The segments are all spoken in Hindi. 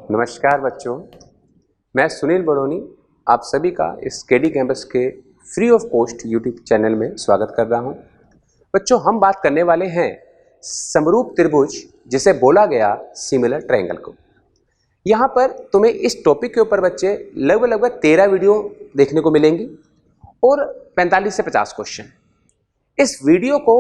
नमस्कार बच्चों, मैं सुनील बड़ोनी आप सभी का इस केडी कैंपस के free of cost YouTube channel में स्वागत कर रहा हूं। बच्चों, हम बात करने वाले हैं समरूप त्रिभुज जिसे बोला गया सिमिलर ट्रायंगल को। यहां पर तुम्हें इस टॉपिक के ऊपर बच्चे लगभग 13 वीडियो देखने को मिलेंगी और 45 से 50 क्वेश्चन। इस वीडियो को,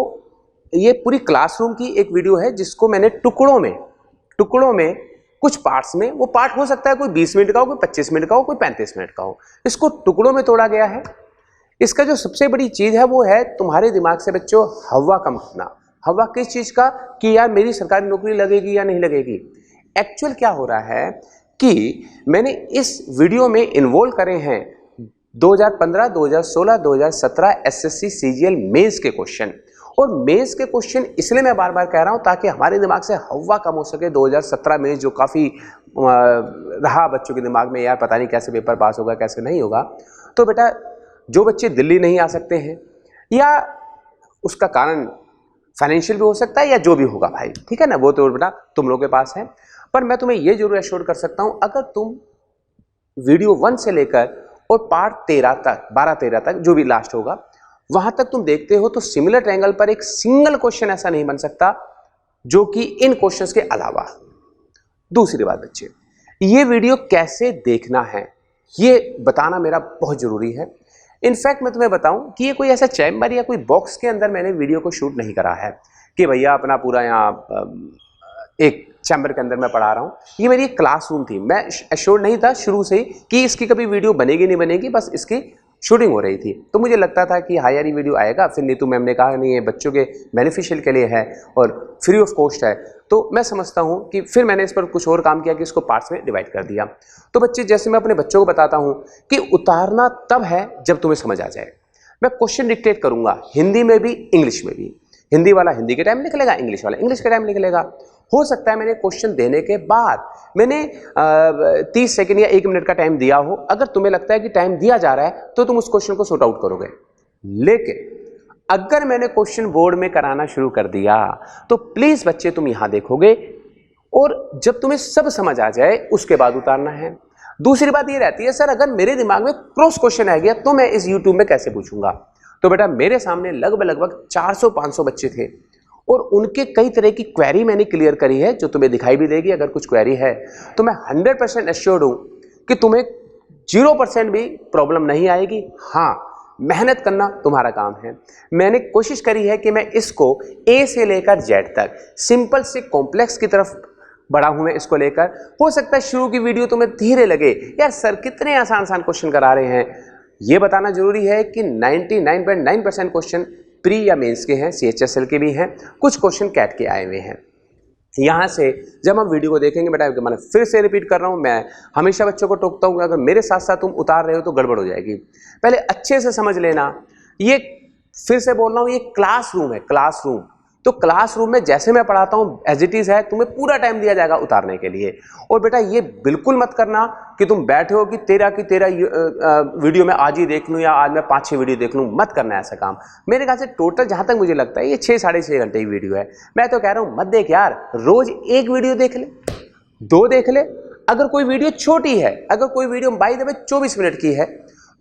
ये पूरी क्लासरूम की एक वीडियो है जिसको मैंने टुकड़ों में कुछ पार्ट्स में, वो पार्ट हो सकता है कोई 20 मिनट का हो, कोई 25 मिनट का हो, कोई 35 मिनट का हो, इसको टुकड़ों में तोड़ा गया है। इसका जो सबसे बड़ी चीज है वो है तुम्हारे दिमाग से बच्चों हवा कम करना। हवा किस चीज का कि यार मेरी सरकारी नौकरी लगेगी या नहीं लगेगी। एक्चुअल क्या हो रहा है कि मैंने इस वीडियो में इन्वॉल्व करे हैं 2015, 2016, 2017 एसएससी सीजीएल मेंस के क्वेश्चन। और मेंस के क्वेश्चन इसलिए मैं बार बार कह रहा हूं ताकि हमारे दिमाग से हवा कम हो सके। 2017 मेंस जो काफ़ी रहा बच्चों के दिमाग में, यार पता नहीं कैसे पेपर पास होगा कैसे नहीं होगा। तो बेटा, जो बच्चे दिल्ली नहीं आ सकते हैं या उसका कारण फाइनेंशियल भी हो सकता है या जो भी होगा भाई, ठीक है ना, वो तो बेटा तुम लोगों के पास है। पर मैं तुम्हें ये जरूर एश्योर कर सकता हूं, अगर तुम वीडियो 1 से लेकर और पार्ट 13 तक, 12-13 तक जो भी लास्ट होगा वहां तक तुम देखते हो तो सिमिलर ट्रायंगल पर एक सिंगल क्वेश्चन ऐसा नहीं बन सकता जो कि इन क्वेश्चंस के अलावा। दूसरी बात बच्चे, ये वीडियो कैसे देखना है ये बताना मेरा बहुत जरूरी है। इनफैक्ट मैं तुम्हें बताऊं कि ये कोई ऐसा चैम्बर या कोई बॉक्स के अंदर मैंने वीडियो को शूट नहीं करा है कि भैया अपना पूरा यहाँ एक चैम्बर के अंदर मैं पढ़ा रहा हूं। ये मेरी एक क्लासरूम थी। मैं एश्योर्ड नहीं था शुरू से ही कि इसकी कभी वीडियो बनेगी नहीं बनेगी, बस इसकी शूटिंग हो रही थी। तो मुझे लगता था कि हाँ यार ये वीडियो आएगा। फिर नीतू मैम ने कहा नहीं, ये बच्चों के बेनिफिशियल के लिए है और फ्री ऑफ कॉस्ट है। तो मैं समझता हूँ कि फिर मैंने इस पर कुछ और काम किया कि इसको पार्ट्स में डिवाइड कर दिया। तो बच्चे, जैसे मैं अपने बच्चों को बताता हूँ कि उतारना तब है जब तुम्हें समझ आ जाए। मैं क्वेश्चन डिक्टेट करूंगा हिंदी में भी इंग्लिश में भी। हिंदी वाला हिंदी के टाइम लिख लेगा, इंग्लिश वाला इंग्लिश के टाइम लिख लेगा। हो सकता है मैंने क्वेश्चन देने के बाद मैंने 30 सेकंड या 1 मिनट का टाइम दिया हो। अगर तुम्हें लगता है कि टाइम दिया जा रहा है तो तुम उस क्वेश्चन को सॉर्ट आउट करोगे। लेकिन अगर मैंने क्वेश्चन बोर्ड में कराना शुरू कर दिया तो प्लीज बच्चे तुम यहां देखोगे और जब तुम्हें सब समझ आ जाए उसके बाद उतारना है। दूसरी बात ये रहती है, सर अगर मेरे दिमाग में क्रॉस क्वेश्चन आ गया तो मैं इस यूट्यूब में कैसे पूछूंगा। तो बेटा, मेरे सामने लगभग 400-500 बच्चे थे और उनके कई तरह की क्वेरी मैंने क्लियर करी है जो तुम्हें दिखाई भी देगी। अगर कुछ क्वेरी है तो मैं 100% एश्योर्ड हूं कि तुम्हें 0% भी प्रॉब्लम नहीं आएगी। हाँ, मेहनत करना तुम्हारा काम है। मैंने कोशिश करी है कि मैं इसको ए से लेकर जेड तक, सिंपल से कॉम्प्लेक्स की तरफ बढ़ा हूं मैं इसको लेकर। हो सकता है शुरू की वीडियो तुम्हें धीरे लगे, यार सर कितने आसान क्वेश्चन करा रहे हैं। यह बताना जरूरी है कि 99.9% क्वेश्चन प्री या मेंस के हैं, सीएचएसएल के भी हैं, कुछ क्वेश्चन कैट के आए हुए हैं। यहां से जब हम वीडियो को देखेंगे बेटा, मैं फिर से रिपीट कर रहा हूं, मैं हमेशा बच्चों को टोकता हूं, अगर मेरे साथ साथ तुम उतार रहे हो तो गड़बड़ हो जाएगी। पहले अच्छे से समझ लेना। ये फिर से बोल रहा हूं, ये क्लासरूम है, क्लासरूम। तो क्लासरूम में जैसे मैं पढ़ाता हूं एज इट इज है, तुम्हें पूरा टाइम दिया जाएगा उतारने के लिए। और बेटा ये बिल्कुल मत करना कि तुम बैठे हो कि 13 की 13 वीडियो में आज ही देख लूं या आज मैं 5-6 वीडियो देख लूं। मत करना ऐसा काम। मेरे ख्याल से टोटल जहां तक मुझे लगता है ये 6-6.5 घंटे की वीडियो है। मैं तो कह रहा हूं मत देख यार, रोज 1 वीडियो देख ले, 2 देख ले। अगर कोई वीडियो छोटी है, अगर कोई video by the way 24 minute की है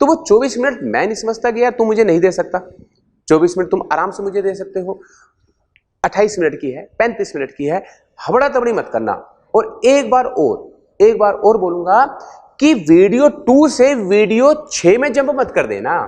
तो वो 24 मिनट मैं नहीं समझता कि यार तू मुझे नहीं दे सकता। 24 मिनट तुम आराम से मुझे दे सकते हो। 28 मिनट की है, 35 मिनट की है, हबड़ा तबड़ी मत करना। और एक बार और बोलूंगा कि वीडियो 2 से वीडियो 6 में जंप मत कर देना।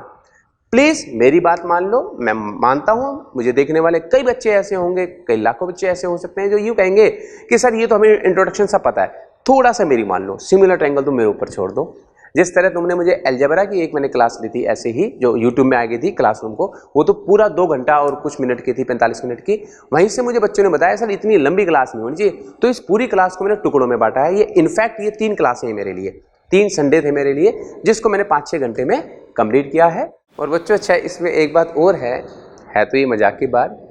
प्लीज मेरी बात मान लो। मैं मानता हूं मुझे देखने वाले कई बच्चे ऐसे होंगे, कई लाखों बच्चे ऐसे हो सकते हैं जो यूं कहेंगे कि सर ये तो हमें इंट्रोडक्शन सब पता है, थोड़ा सा मेरी मान लो। सिमिलर ट्रायंगल तुम मेरे ऊपर छोड़ दो। जिस तरह तुमने मुझे अलजेब्रा की एक मैंने क्लास ली थी ऐसे ही, जो यूट्यूब में आ गई थी क्लासरूम को, वो तो पूरा 2 घंटा और कुछ मिनट की थी, 45 मिनट की। वहीं से मुझे बच्चों ने बताया सर इतनी लंबी क्लास नहीं होनी चाहिए। तो इस पूरी क्लास को मैंने टुकड़ों में बांटा है। ये इनफैक्ट ये 3 क्लासें हैं मेरे लिए, 3 संडे थे मेरे लिए, जिसको मैंने 5-6 घंटे में कंप्लीट किया है। और बच्चों अच्छा, इसमें एक बात और है तो ये मजाक की बात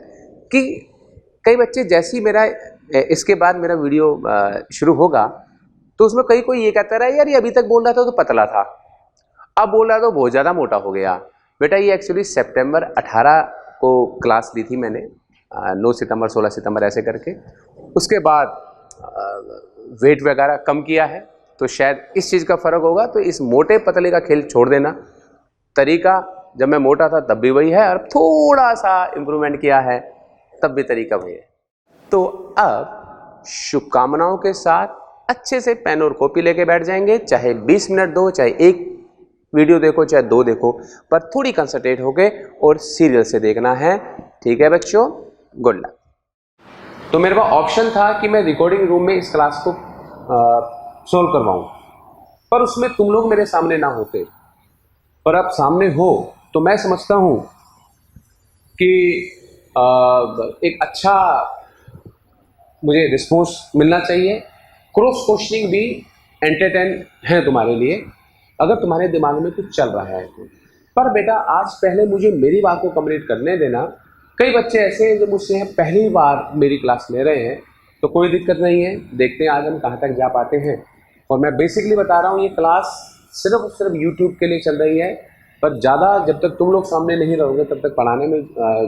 कि कई बच्चे जैसे ही मेरा इसके बाद मेरा वीडियो शुरू होगा तो उसमें कोई ये कहता रहा यार ये अभी तक बोल रहा था तो पतला था, अब बोल रहा तो बहुत ज़्यादा मोटा हो गया। बेटा ये एक्चुअली सितंबर 18 को क्लास ली थी मैंने, 9 सितंबर 16 सितंबर ऐसे करके। उसके बाद वेट वगैरह कम किया है तो शायद इस चीज़ का फ़र्क होगा। तो इस मोटे पतले का खेल छोड़ देना। तरीका जब मैं मोटा था तब भी वही है और थोड़ा सा इम्प्रूवमेंट किया है तब भी तरीका वही है। तो अब शुभकामनाओं के साथ अच्छे से पेन और कॉपी लेके बैठ जाएंगे, चाहे 20 मिनट दो, चाहे एक वीडियो देखो, चाहे दो देखो, पर थोड़ी कंसंट्रेट होके और सीरियल से देखना है। ठीक है बच्चों, गुड लक। तो मेरे पास ऑप्शन था कि मैं रिकॉर्डिंग रूम में इस क्लास को सोल्व करवाऊं, पर उसमें तुम लोग मेरे सामने ना होते, पर अब सामने हो तो मैं समझता हूं कि एक अच्छा मुझे रिस्पॉन्स मिलना चाहिए। क्रॉस क्वेश्चनिंग भी एंटरटेन है तुम्हारे लिए अगर तुम्हारे दिमाग में कुछ चल रहा है तो। पर बेटा आज पहले मुझे मेरी बात को कंप्लीट करने देना। कई बच्चे ऐसे हैं जो मुझसे पहली बार मेरी क्लास ले रहे हैं, तो कोई दिक्कत नहीं है, देखते हैं आज हम कहाँ तक जा पाते हैं। और मैं बेसिकली बता रहा हूँ ये क्लास सिर्फ और सिर्फ यूट्यूब के लिए चल रही है, पर ज़्यादा जब तक तुम लोग सामने नहीं रहोगे तब तक पढ़ाने में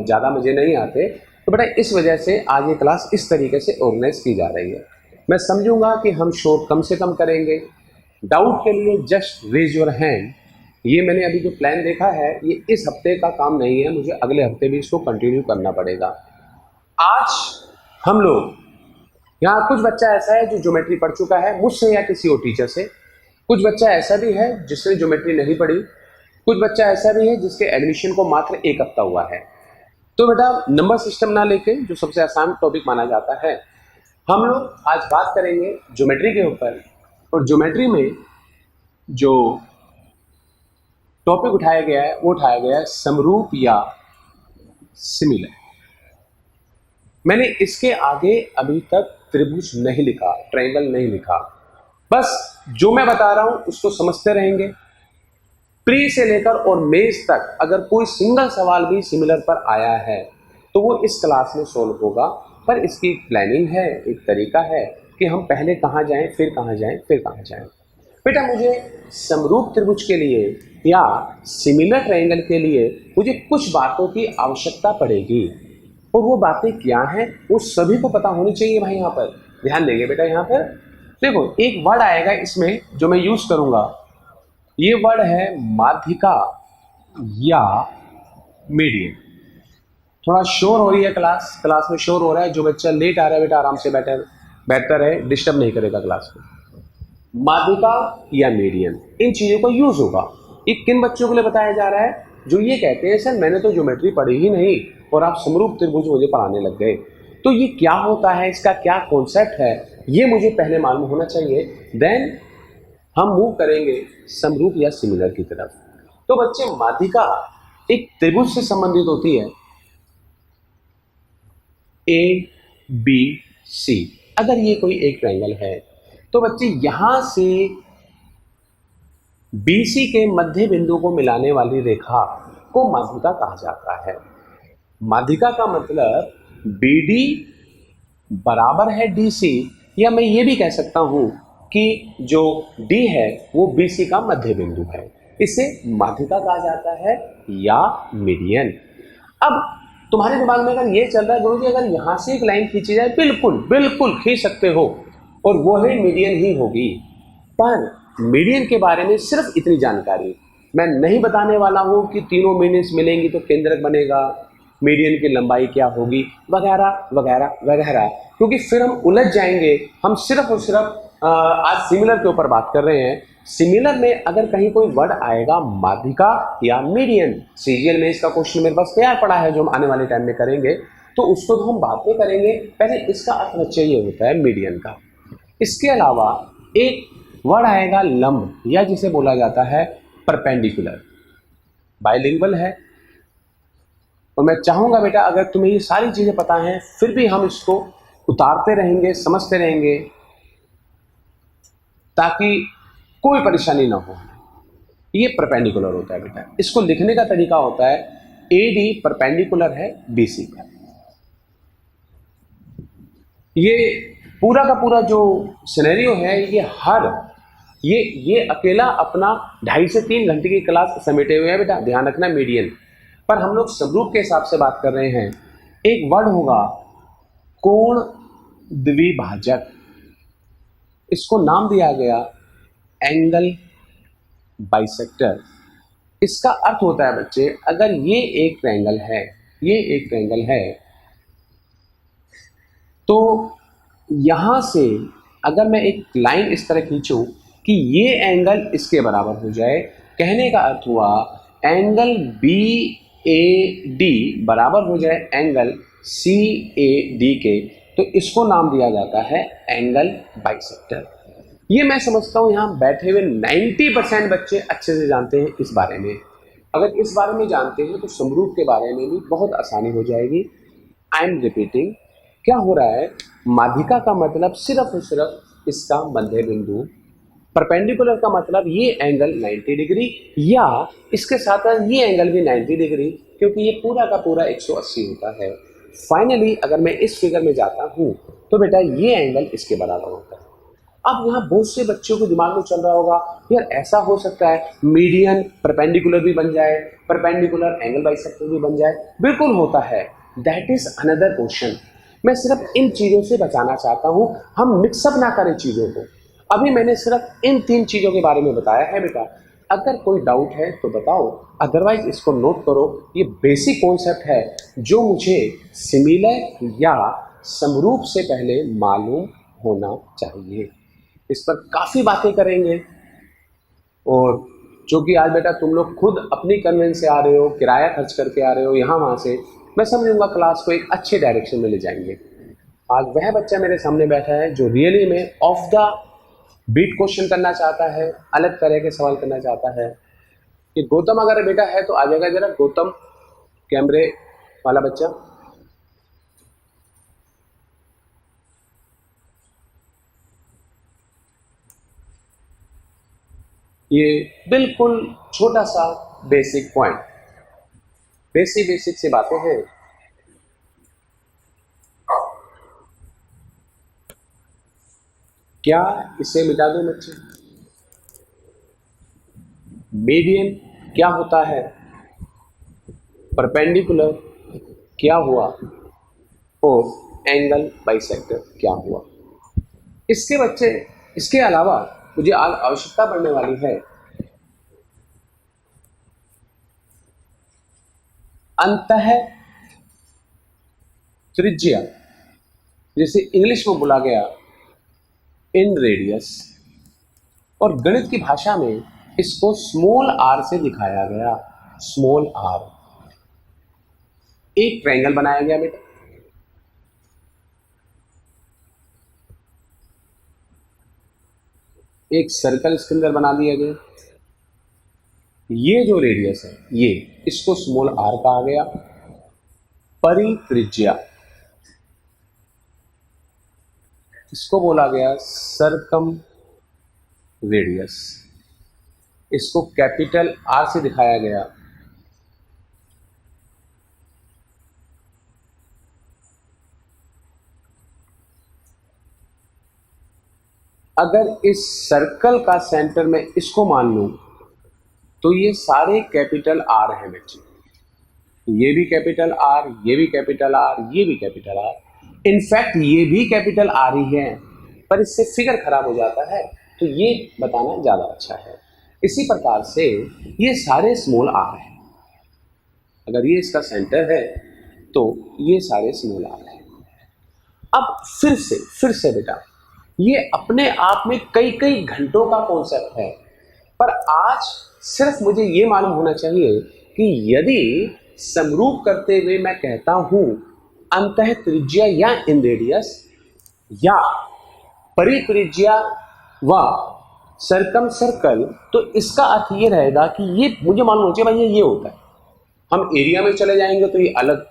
ज़्यादा मज़े नहीं आते। तो बेटा इस वजह से आज ये क्लास इस तरीके से ऑर्गेनाइज की जा रही है। मैं समझूंगा कि हम शोर कम से कम करेंगे। डाउट के लिए जस्ट रेज योर हैंड। ये मैंने अभी जो प्लान देखा है ये इस हफ्ते का काम नहीं है, मुझे अगले हफ्ते भी इसको कंटिन्यू करना पड़ेगा। आज हम लोग यहाँ कुछ बच्चा ऐसा है जो ज्योमेट्री पढ़ चुका है मुझसे या किसी और टीचर से, कुछ बच्चा ऐसा भी है जिसने ज्योमेट्री नहीं पढ़ी, कुछ बच्चा ऐसा भी है जिसके एडमिशन को मात्र 1 हफ्ता हुआ है। तो बेटा नंबर सिस्टम ना लेके जो सबसे आसान टॉपिक माना जाता है, हम लोग आज बात करेंगे ज्योमेट्री के ऊपर। और ज्योमेट्री में जो टॉपिक उठाया गया है वो उठाया गया है समरूप या सिमिलर। मैंने इसके आगे अभी तक त्रिभुज नहीं लिखा, ट्रायंगल नहीं लिखा, बस जो मैं बता रहा हूं उसको समझते रहेंगे। प्री से लेकर और मेंस तक अगर कोई सिंगल सवाल भी सिमिलर पर आया है तो वो इस क्लास में सोल्व होगा। पर इसकी प्लानिंग है, एक तरीका है कि हम पहले कहाँ जाएं, फिर कहाँ जाएं, फिर कहाँ जाएं। बेटा मुझे समरूप त्रिभुज के लिए या सिमिलर ट्रायंगल के लिए मुझे कुछ बातों की आवश्यकता पड़ेगी, और वो बातें क्या हैं वो सभी को पता होनी चाहिए भाई। यहाँ पर ध्यान देंगे बेटा, यहाँ पर देखो एक वर्ड आएगा इसमें जो मैं यूज करूंगा, ये वर्ड है माध्यिका या मीडियन। थोड़ा शोर हो रही है क्लास में शोर हो रहा है। जो बच्चा लेट आ रहा है बेटा आराम से बेहतर है, डिस्टर्ब नहीं करेगा क्लास को। माध्यिका या मीडियन, इन चीजों का यूज होगा। ये किन बच्चों के लिए बताया जा रहा है जो ये कहते हैं सर मैंने तो ज्योमेट्री पढ़ी ही नहीं और आप समरूप त्रिभुज मुझे पढ़ाने लग गए। तो ये क्या होता है, इसका क्या कॉन्सेप्ट है, ये मुझे पहले मालूम होना चाहिए, देन हम मूव करेंगे समरूप या सिमिलर की तरफ। तो बच्चे माध्यिका एक त्रिभुज से संबंधित होती है, ABC। अगर ये कोई एक ट्रायंगल है तो बच्चे यहां से BC के मध्य बिंदु को मिलाने वाली रेखा को माध्यिका कहा जाता है। माध्यिका का मतलब BD बराबर है DC, या मैं ये भी कह सकता हूं कि जो D है वो BC का मध्य बिंदु है, इसे माध्यिका कहा जाता है या मीडियन। अब तुम्हारे दिमाग में अगर ये चल रहा है गुरुजी अगर यहां से एक लाइन खींची जाए, बिल्कुल बिल्कुल खींच सकते हो और वो है मीडियन ही होगी। पर मीडियन के बारे में सिर्फ इतनी जानकारी मैं नहीं बताने वाला हूं कि तीनों मीडियंस मिलेंगी तो केंद्रक बनेगा, मीडियन की लंबाई क्या होगी, वगैरह वगैरह वगैरह, क्योंकि फिर हम उलझ जाएंगे। हम सिर्फ और सिर्फ आज सिमिलर के ऊपर बात कर रहे हैं। सिमिलर में अगर कहीं कोई वर्ड आएगा माध्यिका या मीडियन, सीजीएल में इसका क्वेश्चन मेरे पास तैयार पड़ा है जो हम आने वाले टाइम में करेंगे, तो उसको तो हम बात में करेंगे। पहले इसका अर्थ चाहिए होता है मीडियन का। इसके अलावा एक वर्ड आएगा लंब, या जिसे बोला जाता है परपेंडिकुलर। बाइलिंगुअल है, और मैं चाहूंगा बेटा अगर तुम्हें ये सारी चीजें पता हैं फिर भी हम इसको उतारते रहेंगे, समझते रहेंगे, ताकि कोई परेशानी ना हो। ये परपेंडिकुलर होता है बेटा। इसको लिखने का तरीका होता है AD परपेंडिकुलर है BC का। ये पूरा का पूरा जो सिनेरियो है ये अकेला अपना 2.5 से 3 घंटे की क्लास समेटे हुए है बेटा। ध्यान रखना मीडियन पर हम लोग समरूप के हिसाब से बात कर रहे हैं। एक वर्ड होगा कोण द्विभाजक। इसको नाम दिया गया एंगल बाइसेक्टर। इसका अर्थ होता है बच्चे, अगर ये एक ट्रायंगल है, ये एक ट्रायंगल है, तो यहां से अगर मैं एक लाइन इस तरह खींचूं कि ये एंगल इसके बराबर हो जाए, कहने का अर्थ हुआ एंगल बी ए डी बराबर हो जाए एंगल सी ए डी के, तो इसको नाम दिया जाता है एंगल बाइसेक्टर। ये मैं समझता हूँ यहाँ बैठे हुए 90% बच्चे अच्छे से जानते हैं इस बारे में। अगर इस बारे में जानते हैं तो समरूप के बारे में भी बहुत आसानी हो जाएगी। आई एम रिपीटिंग, क्या हो रहा है, माध्यिका का मतलब सिर्फ और सिर्फ इसका मध्य बिंदु, परपेंडिकुलर का मतलब ये एंगल 90 डिग्री, या इसके साथ ये एंगल भी 90 डिग्री, क्योंकि ये पूरा का पूरा 180 होता है। फाइनली अगर मैं इस फिगर में जाता हूँ तो बेटा ये एंगल इसके बराबर होता है। अब यहाँ बहुत से बच्चों को दिमाग में चल रहा होगा, यार ऐसा हो सकता है मीडियन परपेंडिकुलर भी बन जाए, परपेंडिकुलर एंगल बाइसेक्टर भी बन जाए। बिल्कुल होता है, दैट इज अनदर क्वेश्चन। मैं सिर्फ इन चीज़ों से बचाना चाहता हूँ, हम मिक्सअप ना करें चीज़ों को। अभी मैंने सिर्फ इन 3 चीज़ों के बारे में बताया है बेटा, अगर कोई डाउट है तो बताओ, अदरवाइज इसको नोट करो। ये बेसिक कॉन्सेप्ट है जो मुझे सिमिलर या समरूप से पहले मालूम होना चाहिए। इस पर काफ़ी बातें करेंगे, और चूँकि आज बेटा तुम लोग खुद अपनी कन्वेंस से आ रहे हो, किराया खर्च करके आ रहे हो यहाँ वहाँ से, मैं समझूंगा क्लास को एक अच्छे डायरेक्शन में ले जाएंगे। आज वह बच्चा मेरे सामने बैठा है जो रियली में ऑफ द बीट क्वेश्चन करना चाहता है, अलग तरह के सवाल करना चाहता है। कि गौतम अगर बेटा है तो आ जाएगा, जरा गौतम कैमरे वाला बच्चा। ये बिल्कुल छोटा सा बेसिक पॉइंट, बेसिक सी बातें हैं। क्या इसे मिटा दूं बच्चे? मीडियन क्या होता है, परपेंडिकुलर क्या हुआ, और एंगल बाइसेक्टर क्या हुआ। इसके बच्चे, इसके अलावा मुझे आज आवश्यकता पड़ने वाली है अंतः त्रिज्या, जिसे इंग्लिश में बोला गया इन रेडियस, और गणित की भाषा में इसको स्मॉल आर से दिखाया गया, स्मॉल आर। एक ट्रायंगल बनाया गया बेटा, एक सर्कल इसके अंदर बना दिया गया। ये जो रेडियस है ये, इसको स्मॉल आर कहा गया। परित्रिज्या, इसको बोला गया सरकम रेडियस, इसको कैपिटल आर से दिखाया गया। अगर इस सर्कल का सेंटर में इसको मान लूं तो ये सारे कैपिटल आर हैं बच्चे, ये भी कैपिटल आर, ये भी कैपिटल आर, ये भी कैपिटल आर, इनफैक्ट ये भी कैपिटल आर ही है, पर इससे फिगर खराब हो जाता है, तो ये बताना ज़्यादा अच्छा है। इसी प्रकार से ये सारे स्मॉल आर हैं, अगर ये इसका सेंटर है तो ये सारे स्मॉल आर हैं। अब फिर से बेटा, ये अपने आप में कई कई घंटों का कॉन्सेप्ट है, पर आज सिर्फ मुझे ये मालूम होना चाहिए कि यदि समरूप करते हुए मैं कहता हूं अंतः त्रिज्या या इन रेडियस, या परित्रिज्या व सरकम सर्कल, तो इसका अर्थ ये रहेगा कि ये मुझे मालूम होना चाहिए भाई ये होता है। हम एरिया में चले जाएंगे तो ये अलग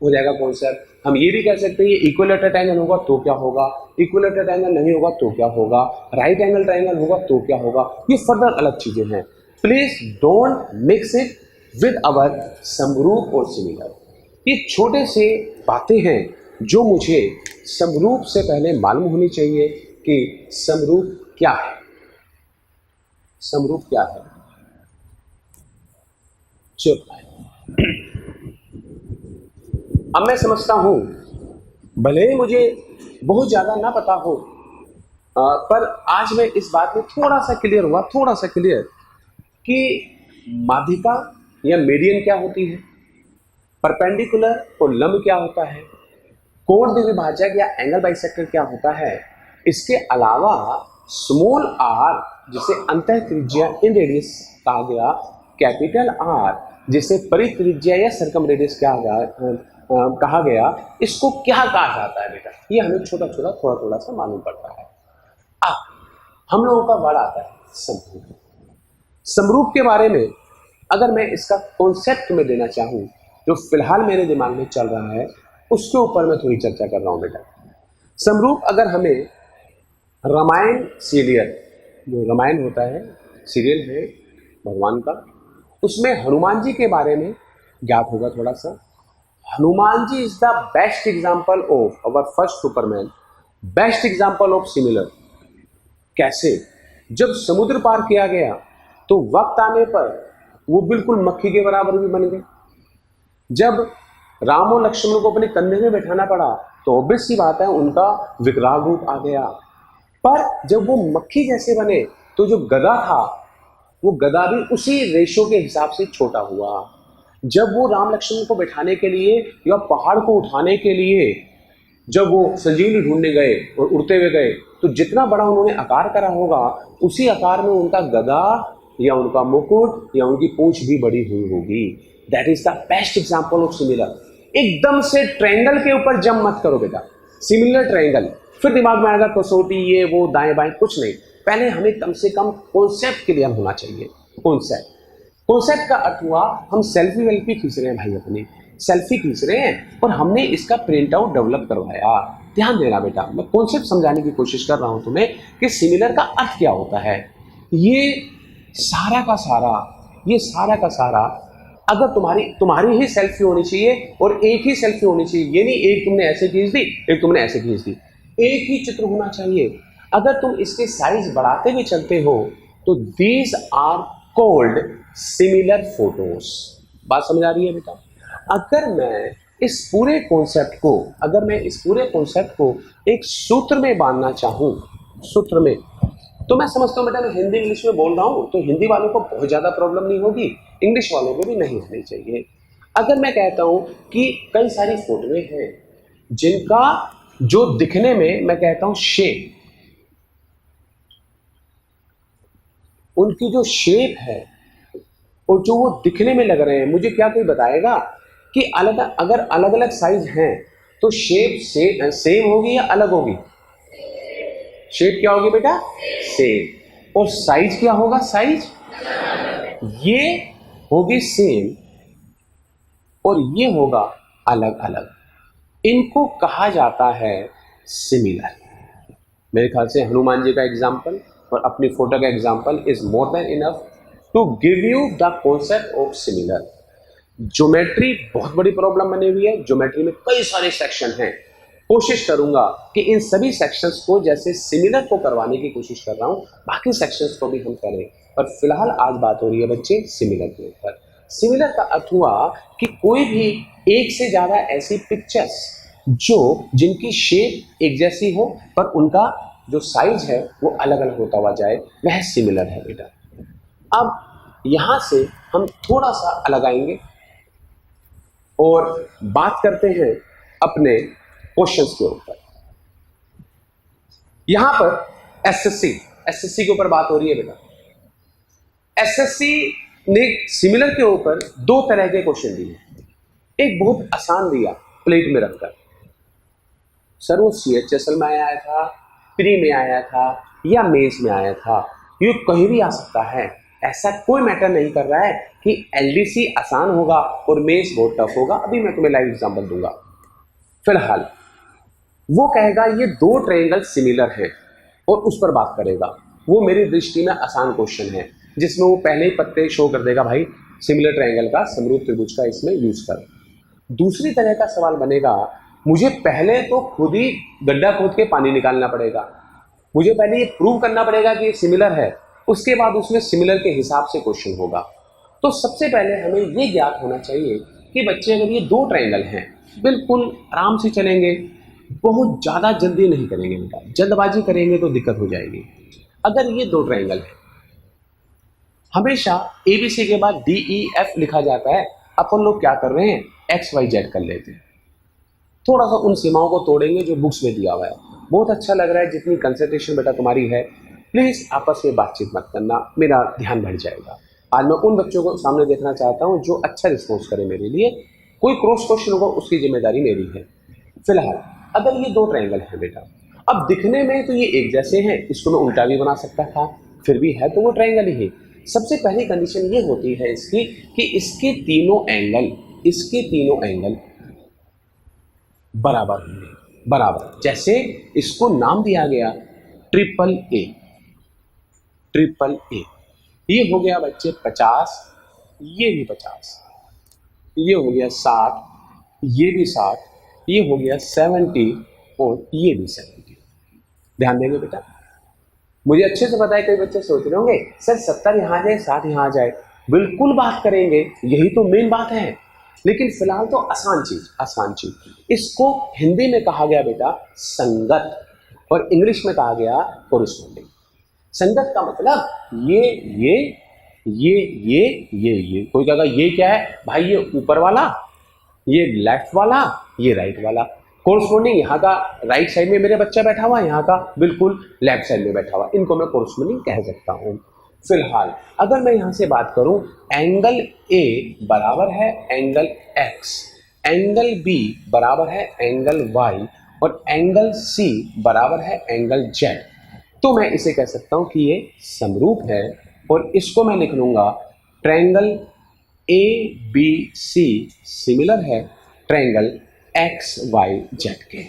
हो जाएगा कॉन्सेप्ट। हम ये भी कह सकते हैं ये इक्विलेटरल ट्रायंगल होगा तो क्या होगा, इक्विलेटरल ट्रायंगल नहीं होगा तो क्या होगा, राइट एंगल ट्रायंगल होगा तो क्या होगा, ये फर्दर अलग चीजें हैं। Please don't mix it with our समरूप और सिमिलर। ये छोटे से बातें हैं जो मुझे समरूप से पहले मालूम होनी चाहिए कि समरूप क्या है, समरूप क्या है। चलो अब मैं समझता हूं, भले ही मुझे बहुत ज़्यादा ना पता हो, पर आज मैं इस बात में थोड़ा सा क्लियर कि माध्यिका या मीडियन क्या होती है, परपेंडिकुलर और लंब क्या होता है, कोण द्विभाजक या एंगल बाइसेक्टर क्या होता है। इसके अलावा स्मॉल आर जिसे अंतः त्रिज्या इन रेडियस कहा गया, कैपिटल आर जिसे परित्रिज्या या सर्कम रेडियस कहा गया, इसको क्या कहा जाता है बेटा, ये हमें थोड़ा सा मालूम पड़ता है। अब हम लोगों का वर्ड आता है समरूप। समरूप के बारे में अगर मैं इसका कॉन्सेप्ट में देना चाहूं, जो फिलहाल मेरे दिमाग में चल रहा है उसके ऊपर मैं थोड़ी चर्चा कर रहा हूं बेटा। समरूप अगर हमें रामायण सीरियल, जो रामायण होता है सीरियल है भगवान का, उसमें हनुमान जी के बारे में ज्ञात होगा थोड़ा सा। Hanuman ji is the best example of our first superman, best example of similar. कैसे? जब समुद्र पार किया गया तो वक्त आने पर वो बिल्कुल मक्खी के बराबर भी बन गए। जब राम और लक्ष्मण को अपने कंधे में बैठाना पड़ा तो ऑब्वियस सी बात है उनका विकराल रूप आ गया। पर जब वो मक्खी जैसे बने तो जो गदा था वो गदा भी उसी रेशो के हिसाब से छोटा हुआ। जब वो राम लक्ष्मण को बैठाने के लिए या पहाड़ को उठाने के लिए जब वो संजीवनी ढूंढने गए और उड़ते हुए गए तो जितना बड़ा उन्होंने आकार करा होगा उसी आकार में उनका गदा या उनका मुकुट या उनकी पूंछ भी बड़ी हुई होगी। That is the best example of similar. एकदम से ट्रायंगल के ऊपर जंप मत करो बेटा, सिमिलर ट्रायंगल, फिर दिमाग में आएगा कसौटी ये वो दाएं बाएं, कुछ नहीं। पहले हमें कम से कम कॉन्सेप्ट क्लियर होना चाहिए। कॉन्सेप्ट का अर्थ हुआ हम सेल्फी खींच रहे हैं भाई, अपनी सेल्फी खींच रहे हैं और हमने इसका प्रिंट आउट डेवलप करवाया। ध्यान देना बेटा, मैं कॉन्सेप्ट समझाने की कोशिश कर रहा हूं तुम्हें कि सिमिलर का अर्थ क्या होता है। ये सारा का सारा अगर तुम्हारी ही सेल्फी होनी चाहिए और एक ही सेल्फी होनी चाहिए, ये नहीं एक तुमने ऐसे खींच दी एक तुमने ऐसे खींच दी, एक ही चित्र होना चाहिए। अगर तुम इसके साइज बढ़ाते हुए चलते हो तो these are called similar photos. बात समझ आ रही है बेटा? अगर मैं इस पूरे कॉन्सेप्ट को एक सूत्र में बांधना चाहूं, सूत्र में, तो मैं समझता हूं बेटा मैं हिंदी इंग्लिश में बोल रहा हूं तो हिंदी वालों को बहुत ज्यादा प्रॉब्लम नहीं होगी, इंग्लिश वालों को भी नहीं होनी चाहिए। अगर मैं कहता हूं कि कई सारी फोटोएं हैं जिनका जो दिखने में मैं कहता हूं शेप, उनकी जो शेप है और जो वो दिखने में लग रहे हैं, मुझे क्या कोई बताएगा कि अगर अलग अलग साइज हैं तो शेप सेम होगी या अलग होगी? शेप क्या होगी बेटा? सेम। और साइज क्या होगा? साइज ये होगी सेम और ये होगा अलग अलग। इनको कहा जाता है सिमिलर। मेरे ख्याल से हनुमान जी का एग्जाम्पल और अपनी फोटो का example is more than enough to give you the concept of similar. Geometry बहुत बड़ी प्रॉब्लम बनी हुई है, ज्योमेट्री में कई सारे सेक्शन हैं। कोशिश करूंगा कि इन सभी सेक्शंस को जैसे सिमिलर को करवाने की कोशिश कर रहा हूं, बाकी सेक्शंस को भी हम करें। पर फिलहाल आज बात हो रही है बच्चे सिमिलर के ऊपर। सिमिलर का अर्थ हुआ कि कोई भी एक से ज्यादा ऐसी पिक्चर्स जिनकी शेप एक जैसी हो पर उनका जो साइज है वो अलग अलग होता हुआ जाए, वह सिमिलर है बेटा। अब यहां से हम थोड़ा सा अलग आएंगे और बात करते हैं अपने क्वेश्चंस के ऊपर। यहां पर एसएससी के ऊपर बात हो रही है बेटा। एसएससी ने सिमिलर के ऊपर दो तरह के क्वेश्चन दिए। एक बहुत आसान दिया प्लेट में रखकर, सर वो CHSL में आया था, प्री में आया था या मेंस में आया था, ये कहीं भी आ सकता है। ऐसा कोई मैटर नहीं कर रहा है कि LDC आसान होगा और मेंस बहुत टफ होगा। अभी मैं तुम्हें लाइव एग्जांपल दूंगा। फिलहाल वो कहेगा ये दो ट्रायंगल सिमिलर हैं और उस पर बात करेगा। वो मेरी दृष्टि में आसान क्वेश्चन है जिसमें वो पहले ही पत्ते शो कर देगा, भाई सिमिलर ट्रायंगल का, समरूप त्रिभुज का इसमें यूज कर। दूसरी तरह का सवाल बनेगा, मुझे पहले तो खुद ही गड्ढा खोद के पानी निकालना पड़ेगा, मुझे पहले ये प्रूव करना पड़ेगा कि ये सिमिलर है, उसके बाद उसमें सिमिलर के हिसाब से क्वेश्चन होगा। तो सबसे पहले हमें ये ज्ञात होना चाहिए कि बच्चे अगर ये दो ट्रायंगल हैं, बिल्कुल आराम से चलेंगे, बहुत ज़्यादा जल्दी नहीं करेंगे बेटा, जल्दबाजी करेंगे तो दिक्कत हो जाएगी। अगर ये दो ट्रायंगल है, हमेशा ABC के बाद DEF लिखा जाता है, अपन लोग क्या कर रहे हैं XYZ कर लेते हैं। थोड़ा सा उन सीमाओं को तोड़ेंगे जो बुक्स में दिया हुआ है। बहुत अच्छा लग रहा है, जितनी कंसंट्रेशन बेटा तुम्हारी है, प्लीज़ आपस में बातचीत मत करना, मेरा ध्यान बढ़ जाएगा। आज मैं उन बच्चों को सामने देखना चाहता हूँ जो अच्छा रिस्पॉन्स करे मेरे लिए। कोई क्रॉस क्वेश्चन होगा उसकी जिम्मेदारी मेरी है। फिलहाल अगर ये दो ट्रायंगल है बेटा, अब दिखने में तो ये एक जैसे हैं, इसको मैं उल्टा भी बना सकता था, फिर भी है तो वो ट्रायंगल ही है। सबसे पहली कंडीशन ये होती है इसकी कि इसके तीनों एंगल बराबर होंगे, बराबर। जैसे इसको नाम दिया गया ट्रिपल ए, ये हो गया बच्चे 50, ये भी 50, ये हो गया 60, ये भी 60, ये हो गया 70 और ये भी 70। ध्यान देंगे बेटा, मुझे अच्छे से पता है कई बच्चे सोच रहे होंगे सर 70 यहाँ जाए 60 यहाँ जाए। बिल्कुल बात करेंगे, यही तो मेन बात है। लेकिन फिलहाल तो आसान चीज, इसको हिंदी में कहा गया बेटा संगत, और इंग्लिश में कहा गया कोरिस्पोंडिंग। संगत का मतलब ये। कोई कहेगा ये क्या है भाई, ये ऊपर वाला, ये लेफ्ट वाला, ये राइट वाला। कोरिस्पोंडिंग यहाँ का राइट साइड में मेरे बच्चा बैठा हुआ, यहाँ का बिल्कुल लेफ्ट साइड में बैठा हुआ, इनको मैं कोरिस्पोंडिंग कह सकता हूँ। फिलहाल अगर मैं यहाँ से बात करूँ, एंगल A बराबर है एंगल X, एंगल B बराबर है एंगल Y और एंगल C बराबर है एंगल Z, तो मैं इसे कह सकता हूँ कि ये समरूप है। और इसको मैं लिख लूँगा ट्रायंगल ABC सिमिलर है ट्रायंगल XYZ के।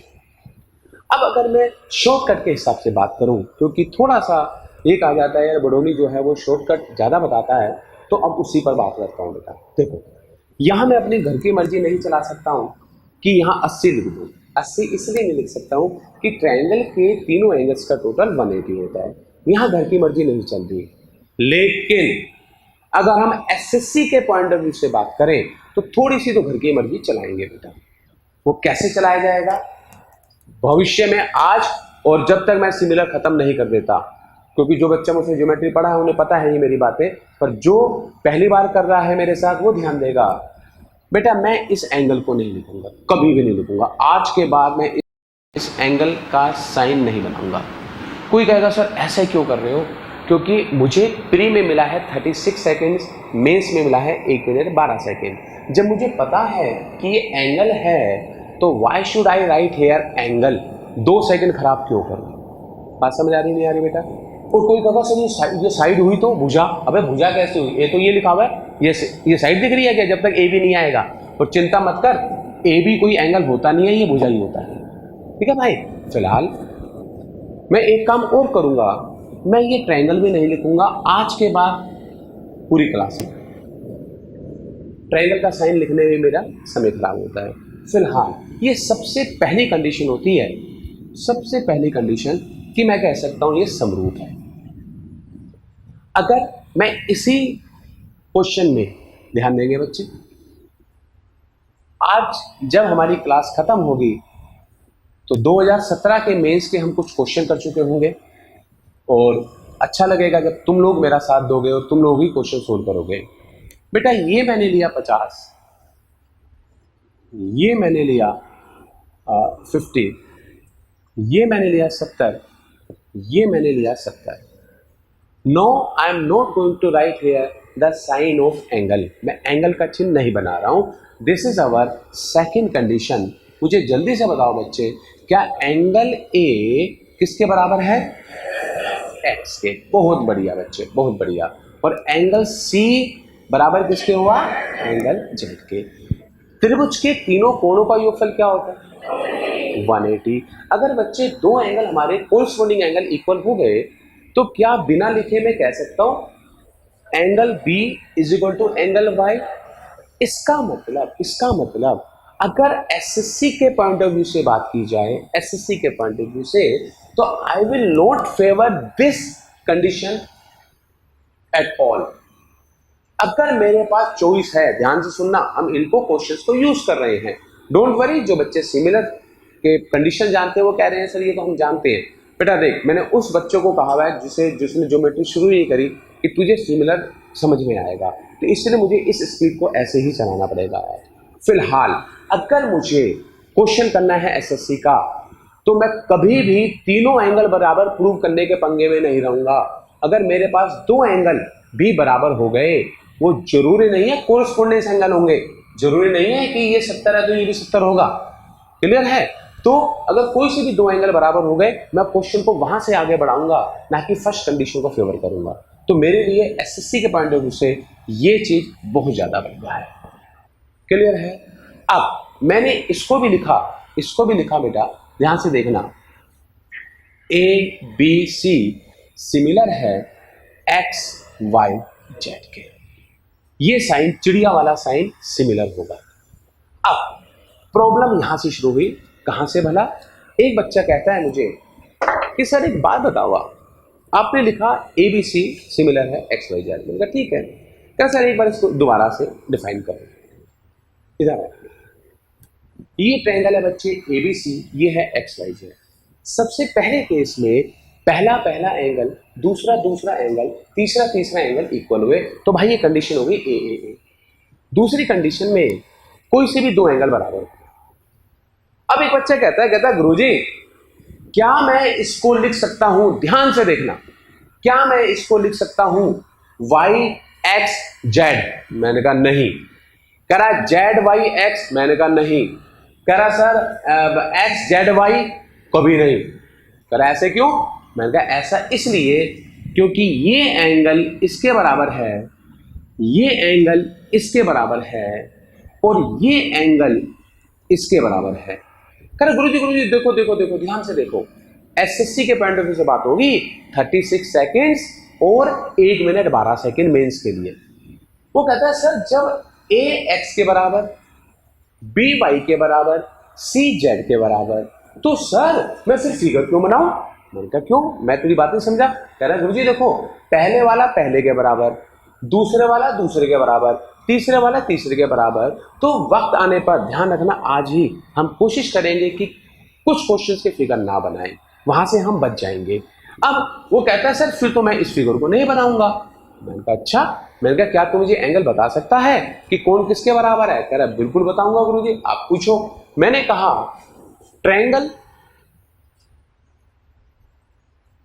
अब अगर मैं शॉर्टकट के हिसाब से बात करूं, क्योंकि थोड़ा सा एक आ जाता है यार बडोनी जो है वो शॉर्टकट ज़्यादा बताता है, तो अब उसी पर बात करता हूं बेटा। देखो यहाँ मैं अपनी घर की मर्जी नहीं चला सकता हूं कि यहाँ 80 लिख दूँ। 80 इसलिए नहीं लिख सकता हूँ कि ट्रायंगल के तीनों एंगल्स का टोटल 180 होता है, यहाँ घर की मर्जी नहीं चल रही। लेकिन अगर हम SSC के पॉइंट ऑफ व्यू से बात करें तो थोड़ी सी तो घर की मर्जी चलाएंगे बेटा। वो कैसे चलाया जाएगा भविष्य में, आज और जब तक मैं सिमिलर खत्म नहीं कर देता, क्योंकि जो बच्चा मुझसे ज्योमेट्री पढ़ा है उन्हें पता है ये मेरी बातें, पर जो पहली बार कर रहा है मेरे साथ वो ध्यान देगा। बेटा मैं इस एंगल को नहीं लिखूंगा, कभी भी नहीं लिखूंगा। आज के बाद मैं इस एंगल का साइन नहीं बनाऊंगा। कोई कहेगा सर ऐसा क्यों कर रहे हो, क्योंकि मुझे प्री में मिला है 36 सेकेंड्स, मेंस में मिला है 1 मिनट 12 सेकेंड। जब मुझे पता है कि ये एंगल है तो why should I write here angle, 2 second खराब क्यों करूं। बात समझ आ रही नहीं आ रही बेटा। और कोई कहा सर ये साइड हुई तो भुजा, अबे भुजा कैसे हुई, ये तो ये लिखा हुआ है, ये साइड दिख रही है क्या, जब तक ए भी नहीं आएगा। और चिंता मत कर, ए भी कोई एंगल होता नहीं है, ये भुजा ही होता है। ठीक है भाई। फिलहाल मैं एक काम और करूंगा, मैं ये ट्रायंगल भी नहीं लिखूंगा आज के बाद पूरी क्लास में। ट्रायंगल का साइन लिखने में मेरा समय खराब होता है। फिलहाल ये सबसे पहली कंडीशन होती है, सबसे पहली कंडीशन कि मैं कह सकता हूं ये समरूप है। अगर मैं इसी क्वेश्चन में ध्यान देंगे बच्चे, आज जब हमारी क्लास खत्म होगी तो 2017 के मेंस के हम कुछ क्वेश्चन कर चुके होंगे, और अच्छा लगेगा जब तुम लोग मेरा साथ दोगे और तुम लोग ही क्वेश्चन सोल्व करोगे। बेटा ये मैंने लिया 50, ये मैंने लिया 50, ये मैंने लिया 70, ये मैंने लिया 70। No I am not going to write here the sign of angle, मैं एंगल का चिन्ह नहीं बना रहा हूं। This is our second condition. मुझे जल्दी से बताओ बच्चे, क्या एंगल ए किसके बराबर है, एक्स के। बहुत बढ़िया बच्चे, बहुत बढ़िया। और एंगल सी बराबर किसके हुआ, एंगल जेड के। त्रिभुज के तीनों कोणों का योगफल क्या होता है, 180। अगर बच्चे दो एंगल हमारे कोरिस्पोंडिंग एंगल इक्वल हो गए तो क्या बिना लिखे मैं कह सकता हूं angle B is equal to angle Y. इसका मतलब अगर एसएससी के पॉइंट ऑफ व्यू से बात की जाए, एसएससी के पॉइंट ऑफ व्यू से, तो I will not favour this condition at all. अगर मेरे पास चॉइस है, ध्यान से सुनना, हम इनको क्वेश्चंस को यूज कर रहे हैं, डोंट वरी। जो बच्चे सिमिलर के कंडीशन जानते हैं, वो कह रहे हैं सर ये तो हम जानते हैं। बेटा देख, मैंने उस बच्चों को कहा हुआ है जिसने ज्योमेट्री शुरू ही करी कि तुझे सिमिलर समझ में आएगा, तो इसलिए मुझे इस स्पीड को ऐसे ही चलाना पड़ेगा। फिलहाल अगर मुझे क्वेश्चन करना है एसएससी का, तो मैं कभी भी तीनों एंगल बराबर प्रूव करने के पंगे में नहीं रहूंगा। अगर मेरे पास दो एंगल भी बराबर हो गए, वो जरूरी नहीं है कोरस्पोंडेंस एंगल होंगे, जरूरी नहीं है कि ये 70 है तो ये भी 70 होगा। क्लियर है? तो अगर कोई से भी दो एंगल बराबर हो गए, मैं क्वेश्चन को वहां से आगे बढ़ाऊंगा, ना कि फर्स्ट कंडीशन को फेवर करूंगा। तो मेरे लिए एसएससी के पॉइंट ऑफ व्यू से ये चीज बहुत ज्यादा बढ़िया है। क्लियर है? अब मैंने इसको भी लिखा बेटा, ध्यान से देखना, ए बी सी सिमिलर है एक्स वाई जेड के। ये साइन, चिड़िया वाला साइन सिमिलर होगा। अब प्रॉब्लम यहां से शुरू हुई, कहां से भला? एक बच्चा कहता है मुझे कि सर एक बात बताओ, आपने लिखा ए बी सी सिमिलर है एक्स वाई जेड। मैंने कहा ठीक है, क्या सर एक बार इसको दोबारा से डिफाइन करो। इधर है, ये ट्रायंगल है बच्चे ए बी सी, ये है एक्स वाई जेड। सबसे पहले केस में पहला एंगल दूसरा एंगल तीसरा एंगल इक्वल हुए, तो भाई ये कंडीशन हो गई ए। दूसरी कंडीशन में कोई से भी दो एंगल बराबर हो। अब एक बच्चा कहता है गुरुजी क्या मैं इसको लिख सकता हूं, ध्यान से देखना, क्या मैं इसको लिख सकता हूं वाई एक्स जेड? मैंने कहा नहीं। कह रहा जेड वाई एक्स? मैंने कहा नहीं। कह रहा सर एक्स जेड वाई? कभी नहीं। कह रहा ऐसे क्यों? मैंने कहा ऐसा इसलिए क्योंकि ये एंगल इसके बराबर है, ये एंगल इसके बराबर है, और ये एंगल इसके बराबर है। कह रहा गुरुजी देखो ध्यान से देखो, एसएससी के पॉइंट ऑफ व्यू से बात होगी 36 सेकेंड्स और 1 मिनट 12 सेकेंड मेंस के लिए। वो कहता है सर जब ए एक्स के बराबर, बी वाई के बराबर, सी जेड के बराबर, तो सर मैं फिर फिगर क्यों बनाऊं? मैंने कहा क्यों, मैं तेरी बात नहीं समझा। कह रहा गुरुजी देखो, पहले वाला पहले के बराबर, दूसरे वाला दूसरे के बराबर, तीसरे वाला तीसरे के बराबर। तो वक्त आने पर ध्यान रखना, आज ही हम कोशिश करेंगे कि कुछ क्वेश्चंस के फिगर ना बनाएं, वहां से हम बच जाएंगे। अब वो कहता है सर फिर तो मैं इस फिगर को नहीं बनाऊंगा। मैंने कहा अच्छा। मैंने कहा क्या तू मुझे एंगल बता सकता है कि कौन किसके बराबर है? कह रहा बिल्कुल बताऊंगा गुरुजी, आप पूछो। मैंने कहा ट्रायंगल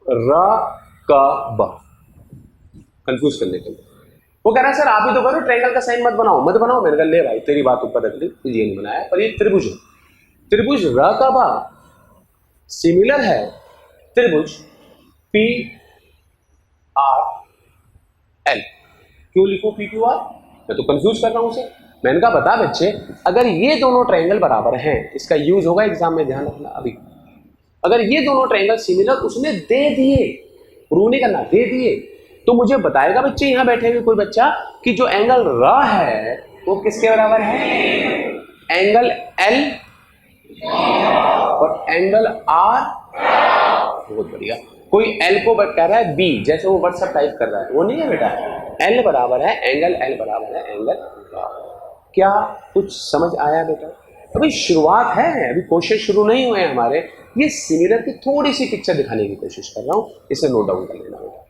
र क ब, कंफ्यूज करने के लिए। वो कह रहा है सर आप ही तो करो, ट्रायंगल का साइन मत बनाओ। मैंने कहा ले भाई तेरी बात ऊपर रख ली, ये नहीं बनाया, पर ये त्रिभुज है, त्रिभुज र क ब सिमिलर है त्रिभुज पी आर एल। क्यों लिखो पी क्यू आर? मैं तो कंफ्यूज कर रहा हूं उसे। मैंने कहा बता बच्चे, अगर ये दोनों ट्रायंगल बराबर हैं, इसका यूज होगा एग्जाम में, ध्यान रखना। अभी अगर ये दोनों ट्रायंगल सिमिलर उसने दे दिए, प्रूव नहीं करना, दे दिए, तो मुझे बताएगा बच्चे यहां बैठे हुए कोई बच्चा कि जो एंगल र है वो किसके बराबर है? एंगल एल और एंगल आर। बहुत बढ़िया। कोई एल को कह रहा है बी, जैसे वो व्हाट्सएप टाइप कर रहा है, वो नहीं है बेटा। एल बराबर है एंगल, एल बराबर है एंगल। क्या कुछ समझ आया बेटा? अभी शुरुआत है, अभी क्वेश्चन शुरू नहीं हुए हैं हमारे। ये सिमिलर की थोड़ी सी पिक्चर दिखाने की कोशिश कर रहा हूं, इसे नोट डाउन कर लेना बेटा।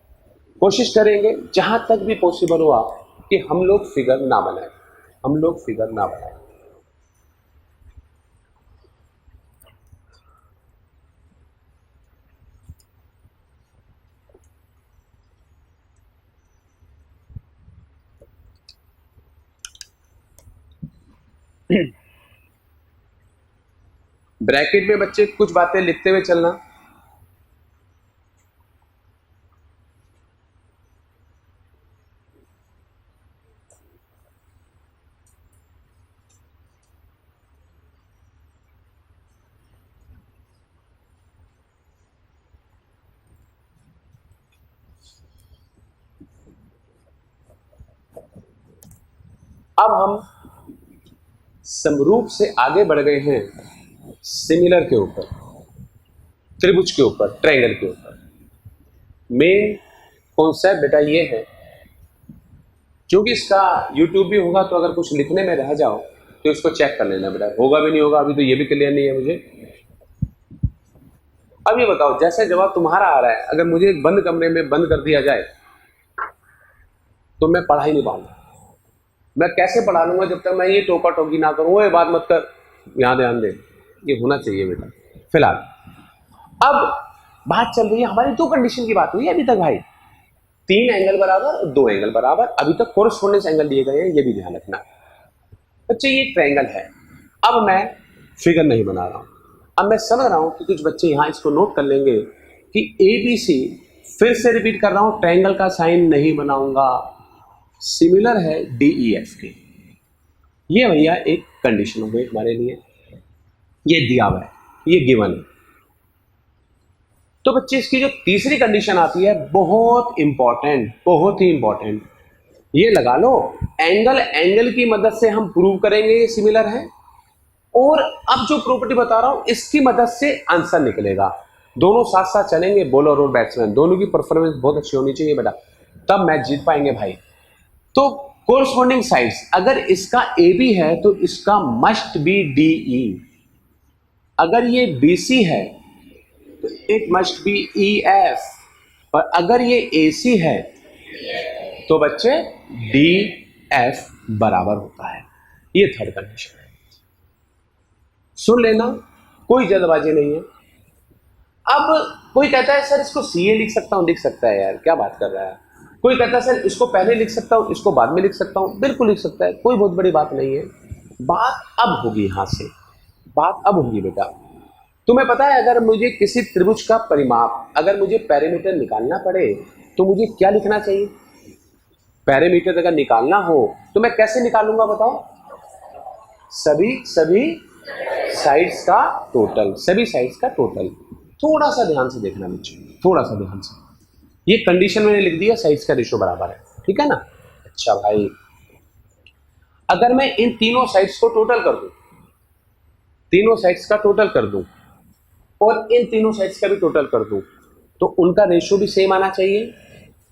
कोशिश करेंगे जहां तक भी पॉसिबल हुआ कि हम लोग फिगर ना बनाए, हम लोग फिगर ना बनाए। ब्रैकेट में बच्चे कुछ बातें लिखते हुए चलना। अब हम समरूप से आगे बढ़ गए हैं सिमिलर के ऊपर, त्रिभुज के ऊपर, ट्रायंगल के ऊपर। मेन कॉन्सेप्ट बेटा ये है, क्योंकि इसका यूट्यूब भी होगा, तो अगर कुछ लिखने में रह जाओ तो इसको चेक कर लेना बेटा, होगा भी नहीं होगा अभी तो ये भी क्लियर नहीं है मुझे। अब ये बताओ, जैसे जवाब तुम्हारा आ रहा है, अगर मुझे एक बंद कमरे में बंद कर दिया जाए तो मैं पढ़ा ही नहीं पाऊंगा। मैं कैसे पढ़ा लूंगा जब तक मैं ये टोका टोकी ना करूं, वो ये बात मत कर, यहां ध्यान दे, ये होना चाहिए बेटा। फिलहाल अब बात चल रही है, हमारी दो कंडीशन की बात हुई है अभी तक भाई, 3 एंगल बराबर और 2 एंगल बराबर, अभी तक कोरस्पोंडेंस एंगल दिए गए हैं, ये भी ध्यान रखना। बच्चे ये ट्रायंगल है, अब मैं फिगर नहीं बना रहा हूं, अब मैं समझ रहा हूं कि कुछ बच्चे यहां इसको नोट कर लेंगे कि ABC, फिर से रिपीट कर रहा हूं, ट्रायंगल का साइन नहीं बनाऊंगा, सिमिलर है DEF के। ये भैया एक कंडीशन हो गई हमारे लिए, ये दिया हुआ है, ये गिवन है। तो बच्चे इसकी जो तीसरी कंडीशन आती है बहुत इंपॉर्टेंट, बहुत ही इंपॉर्टेंट, ये लगा लो, एंगल की मदद से हम प्रूव करेंगे ये सिमिलर है, और अब जो प्रॉपर्टी बता रहा हूं इसकी मदद से आंसर निकलेगा। दोनों साथ साथ चलेंगे, बॉलर और बैट्समैन दोनों की परफॉर्मेंस बहुत अच्छी होनी चाहिए बेटा, तब मैच जीत पाएंगे भाई। तो कोरस्पोंडिंग साइड्स, अगर इसका AB है तो इसका मस्ट बी DE, अगर ये BC है तो इट मस्ट बी EF, और अगर ये AC है तो बच्चे DF बराबर होता है। ये थर्ड कंडीशन है, सुन लेना, कोई जल्दबाजी नहीं है। अब कोई कहता है सर इसको CA लिख सकता हूं, लिख सकता है यार, क्या बात कर रहा है। कोई कहता है सर इसको पहले लिख सकता हूं, इसको बाद में लिख सकता हूं, बिल्कुल लिख सकता है, कोई बहुत बड़ी बात नहीं है। बात अब होगी, यहां से बात अब होगी बेटा। तुम्हें पता है अगर मुझे किसी त्रिभुज का परिमाप, अगर मुझे पैरामीटर निकालना पड़े तो मुझे क्या लिखना चाहिए? पैरामीटर अगर निकालना हो तो मैं कैसे निकालूंगा बताओ? सभी साइड्स का टोटल, सभी साइड्स का टोटल। थोड़ा सा ध्यान से देखना बच्चों, थोड़ा सा ध्यान से, ये कंडीशन मैंने लिख दिया, साइड्स का रेशियो बराबर है, ठीक है ना। अच्छा भाई, अगर मैं इन तीनों साइड्स को टोटल कर दूं, तीनों साइड्स का टोटल कर दूं और इन तीनों साइड्स का भी टोटल कर दूं तो उनका रेशियो भी सेम आना चाहिए।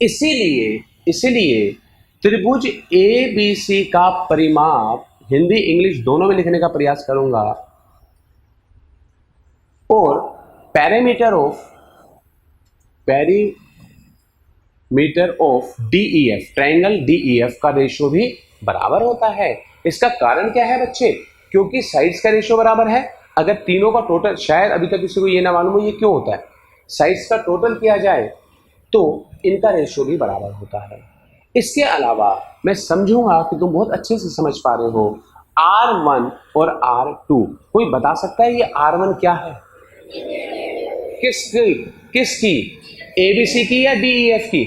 इसीलिए त्रिभुज ABC का परिमाप हिंदी इंग्लिश दोनों में लिखने का प्रयास करूंगा, और parameter of DEF, triangle DEF का रेशियो भी बराबर होता है। इसका कारण क्या है बच्चे? क्योंकि साइड्स का रेशियो बराबर है। अगर तीनों का टोटल, शायद अभी तक किसी को ये ना मालूम हो ये क्यों होता है, साइड्स का टोटल किया जाए तो इनका रेशियो भी बराबर होता है। इसके अलावा मैं समझूंगा कि तुम बहुत अच्छे से समझ पा रहे हो, R1 और R2, कोई बता सकता है ये R1 क्या है? किसकी? ABC की या DEF की?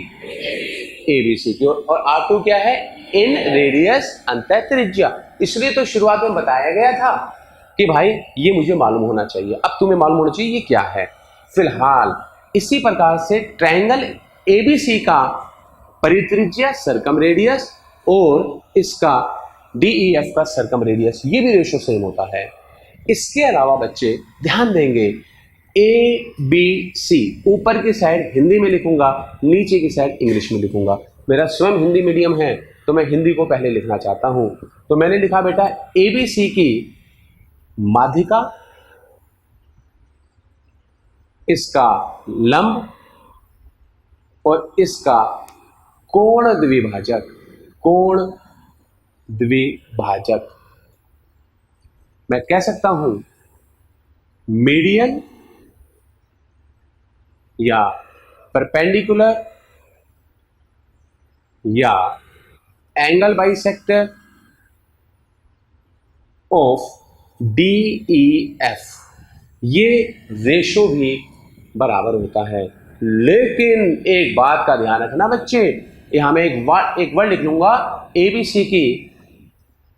ABC की। और R2 क्या है? इन रेडियस, अंतः त्रिज्या। इसलिए तो शुरुआत में बताया गया था कि भाई ये मुझे मालूम होना चाहिए, अब तुम्हें मालूम होना चाहिए ये क्या है। फिलहाल इसी प्रकार से ट्रायंगल ABC का परित्रिज्या, सरकम रेडियस, और इसका DEF का सरकम रेडियस, ये भी रेशियो सेम होता है। इसके अलावा बच्चे ध्यान देंगे, ABC ऊपर की साइड हिंदी में लिखूंगा, नीचे की साइड इंग्लिश में लिखूंगा। मेरा स्वयं हिंदी मीडियम है तो मैं हिंदी को पहले लिखना चाहता हूं, तो मैंने लिखा बेटा ABC की माध्यिका, इसका लंब और इसका कोण द्विभाजक, कोण द्विभाजक। मैं कह सकता हूं मीडियन या परपेंडिकुलर या एंगल बाइसेक्टर ऑफ DEF, ये रेशो भी बराबर होता है। लेकिन एक बात का ध्यान रखना बच्चे, यहां मैं एक वर्ड लिख लूंगा ABC की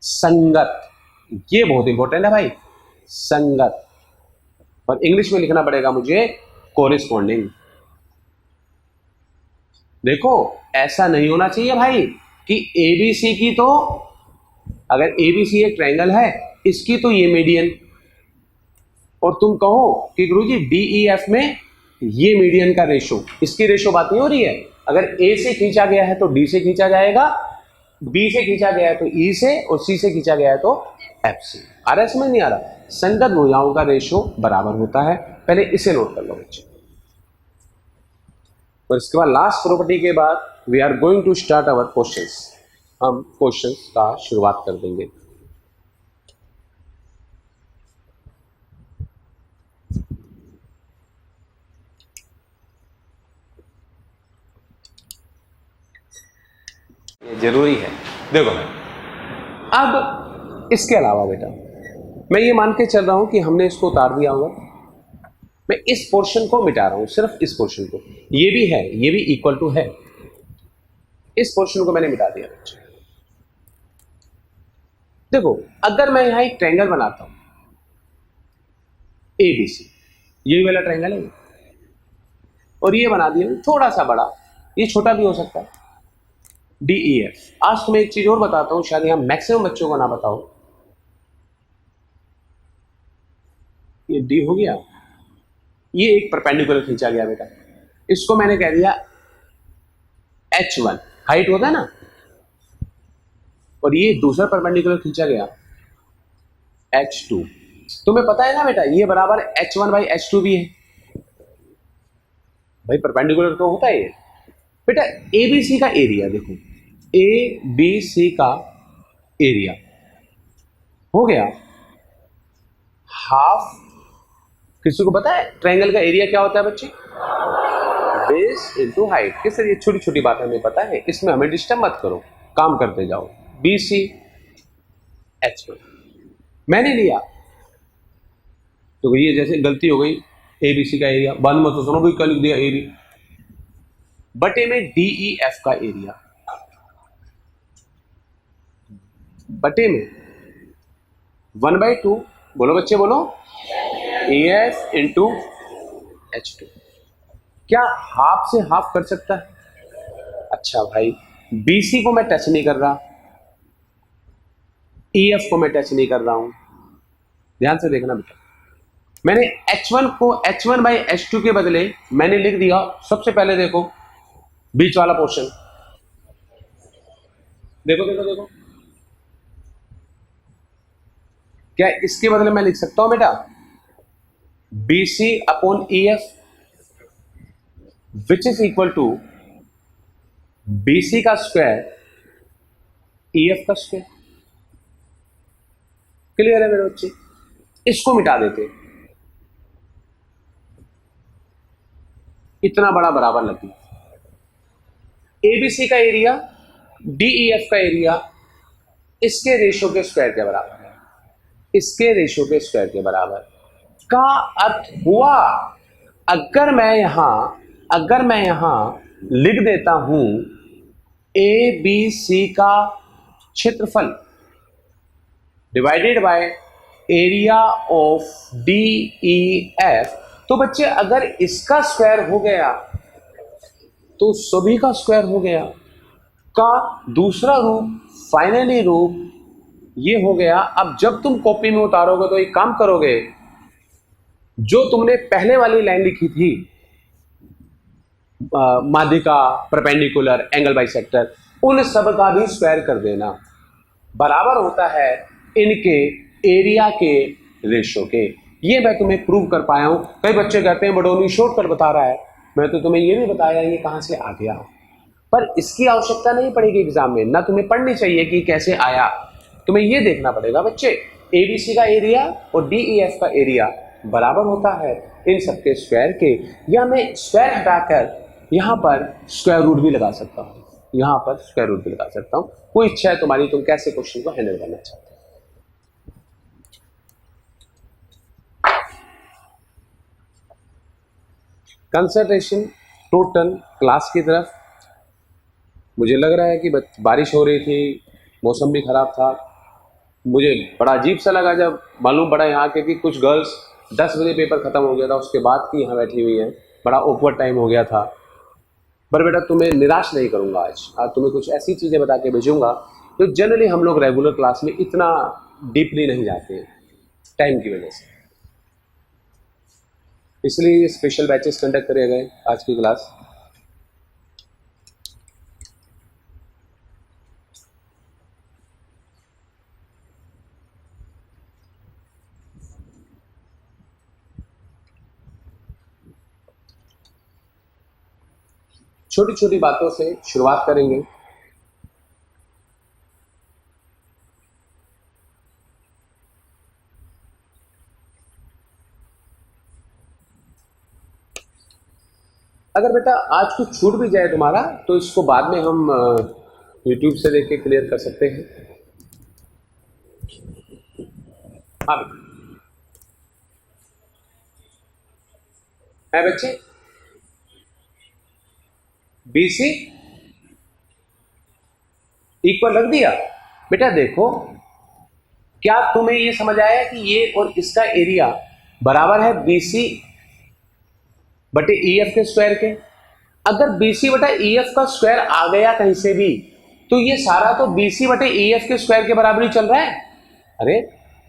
संगत, ये बहुत इंपॉर्टेंट है भाई, संगत, और इंग्लिश में लिखना पड़ेगा मुझे कोरिस्पोंडिंग। देखो ऐसा नहीं होना चाहिए भाई कि ABC की, तो अगर ABC एक ट्रायंगल है, इसकी तो ये मीडियन, और तुम कहो कि गुरुजी DEF में ये मीडियन का रेशो, इसकी रेशो बात नहीं हो रही है। अगर A से खींचा गया है तो D से खींचा जाएगा, B से खींचा गया है तो E से, और C से खींचा गया है तो F से। आ रहा है समझ नहीं आ रहा? संगत भुजाओं का रेशो बराबर होता है। पहले इसे नोट कर लो बच्चे, और इसके बाद लास्ट प्रॉपर्टी के बाद we are going to start our questions. हम क्वेश्चंस का शुरुआत कर देंगे। ये जरूरी है। देखो अब इसके अलावा बेटा मैं ये मान के चल रहा हूं कि हमने इसको उतार दिया होगा, मैं इस पोर्शन को मिटा रहा हूं, सिर्फ इस पोर्शन को। ये भी है, ये भी इक्वल टू है, इस पोर्शन को मैंने मिटा दिया बच्चे। देखो अगर मैं यहां एक ट्रायंगल बनाता हूं ABC, ये वाला ट्रायंगल है, और ये बना दिया थोड़ा सा बड़ा, ये छोटा भी हो सकता है, DEF। आज तुम्हें एक चीज और बताता हूं, शायद यहां मैक्सिमम बच्चों को ना बताओ। ये D हो गया, ये एक परपेंडिकुलर खींचा गया बेटा, इसको मैंने कह दिया H1, हाइट होता है ना, और ये दूसरा परपेंडिकुलर खींचा गया H2। तुम्हें पता है ना बेटा, ये बराबर H1 बाई H2 भी है, भाई परपेंडिकुलर तो होता है ये। बेटा ABC का एरिया देखो, ABC का एरिया हो गया हाफ, किसी को पता है ट्रायंगल का एरिया क्या होता है बच्चे? Base into height. किस ये छोटी छोटी बात हमें पता है, इसमें हमें डिस्टर्ब मत करो, काम करते जाओ। BC H1 मैंने लिया, तो ये जैसे गलती हो गई, ABC का एरिया बाद में तो सुनो भाई क्या लिख दिया एरिया, बटे में DEF का एरिया, बटे में 1/2, बोलो बच्चे बोलो, EF इंटू H2। क्या हाफ से हाफ कर सकता है? अच्छा भाई BC को मैं टच नहीं कर रहा, EF को मैं टच नहीं कर रहा हूं, ध्यान से देखना बेटा। मैंने H1 को H1 बाई H2 के बदले मैंने लिख दिया, सबसे पहले देखो बीच वाला पोर्शन, देखो देखो देखो, क्या इसके बदले मैं लिख सकता हूं बेटा BC upon EF which is equal to BC का स्क्वायर EF का स्क्वायर। क्लियर है मेरे बच्चे? इसको मिटा देते, इतना बड़ा बराबर लग गया। ABC का एरिया DEF का एरिया इसके रेशो के स्क्वायर के बराबर है, इसके रेशो के स्क्वायर के बराबर का अर्थ हुआ, अगर मैं यहां लिख देता हूं ABC का क्षेत्रफल divided by area of DEF, तो बच्चे अगर इसका स्क्वायर हो गया तो सभी का स्क्वायर हो गया, का दूसरा रूप, फाइनली रूप ये हो गया। अब जब तुम कॉपी में उतारोगे तो एक काम करोगे, जो तुमने पहले वाली लाइन लिखी थी माध्यिका, परपेंडिकुलर, एंगल बाइसेक्टर, उन सब का भी स्क्वायर कर देना, बराबर होता है इनके एरिया के रेशो के। ये मैं तुम्हें प्रूव कर पाया हूं। कई बच्चे कहते हैं बडोनी शॉर्टकट बता रहा है, मैं तो तुम्हें ये भी बताया ये कहां से आ गया, पर इसकी आवश्यकता नहीं पड़ेगी एग्जाम में, ना तुम्हें पढ़नी चाहिए कि कैसे आया, तुम्हें ये देखना पड़ेगा बच्चे ABC का एरिया और DEF का एरिया बराबर होता है इन सबके स्क्वायर के, या मैं स्क्वायर हटाकर यहां पर स्क्वायर रूट भी लगा सकता हूं, यहां पर स्क्वायर रूट भी लगा सकता हूं। कोई इच्छा है तुम्हारी, तुम कैसे क्वेश्चन को हैंडल करना चाहते हो। कंसंट्रेशन टोटल क्लास की तरफ। मुझे लग रहा है कि बारिश हो रही थी, मौसम भी खराब था, मुझे बड़ा अजीब सा लगा जब मालूम पड़ा यहाँ के कि कुछ गर्ल्स 10 बजे पेपर खत्म हो गया था उसके बाद की यहाँ बैठी हुई हैं, बड़ा ऑकवर्ड टाइम हो गया था। पर बेटा तुम्हें निराश नहीं करूँगा, आज तुम्हें कुछ ऐसी चीज़ें बता के भेजूंगा जो जनरली हम लोग रेगुलर क्लास में इतना डीपली नहीं जाते हैं टाइम की वजह से, इसलिए स्पेशल बैचेस कंडक्ट करे गए आज की क्लास। छोटी छोटी बातों से शुरुआत करेंगे। अगर बेटा आज कुछ छूट भी जाए तुम्हारा तो इसको बाद में हम YouTube से देख के क्लियर कर सकते हैं। हाँ है बच्चे, BC इक्वल रख दिया। बेटा देखो, क्या तुम्हें ये समझ आया कि ये और इसका एरिया बराबर है BC बटे EF के स्क्वायर के। अगर BC बटा EF का स्क्वायर आ गया कहीं से भी तो ये सारा तो BC बटे EF के स्क्वायर के बराबर ही चल रहा है। अरे